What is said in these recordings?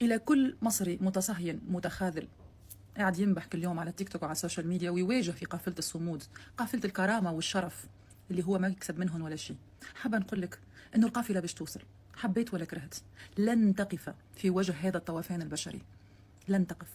إلى كل مصري متصهين متخاذل قاعد ينبح كل يوم على التيك توك وعلى السوشيال ميديا ويواجه في قافلة الصمود، قافلة الكرامة والشرف اللي هو ما يكسب منهن ولا شيء. حابة نقول لك إنه القافلة باش توصل، حبيت ولا كرهت، لن تقف في وجه هذا الطوفان البشري، لن تقف.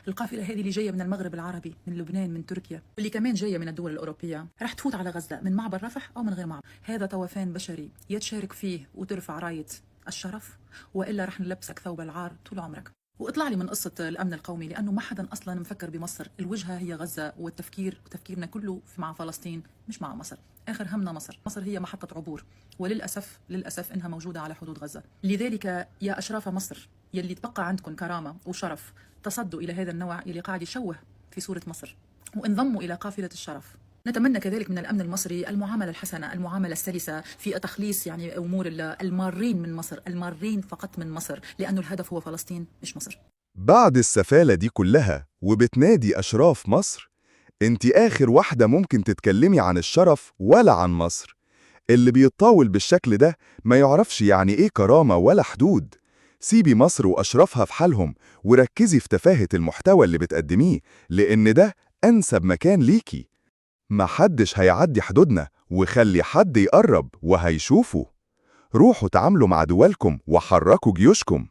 القافلة هذه اللي جاية من المغرب العربي، من لبنان، من تركيا، واللي كمان جاية من الدول الأوروبية، راح تفوت على غزة من معبر رفح أو من غير معبر. هذا طوفان بشري يتشارك فيه وترفع راية الشرف، وإلا راح نلبسك ثوب العار طول عمرك. واطلع لي من قصة الأمن القومي، لأنه ما حدا أصلا مفكر بمصر. الوجهة هي غزة، وتفكيرنا كله مع فلسطين مش مع مصر. آخر همنا مصر. مصر هي محطة عبور، وللأسف إنها موجودة على حدود غزة. لذلك يا أشراف مصر يلي تبقى عندكم كرامة وشرف، تصدوا إلى هذا النوع اللي قاعد يشوه في صورة مصر، وانضموا إلى قافلة الشرف. نتمنى كذلك من الأمن المصري المعاملة الحسنة، المعاملة السلسة في تخليص أمور المارين من مصر، المارين فقط من مصر، لأنه الهدف هو فلسطين مش مصر. بعد السفالة دي كلها وبتنادي أشراف مصر، انت آخر واحدة ممكن تتكلمي عن الشرف ولا عن مصر. اللي بيتطاول بالشكل ده ما يعرفش يعني ايه كرامة ولا حدود. سيبي مصر وأشرافها في حالهم وركزي في تفاهة المحتوى اللي بتقدميه، لأن ده أنسب مكان ليكي. محدش هيعدي حدودنا، وخلي حد يقرب وهيشوفوا. روحوا تعاملوا مع دولكم وحركوا جيوشكم.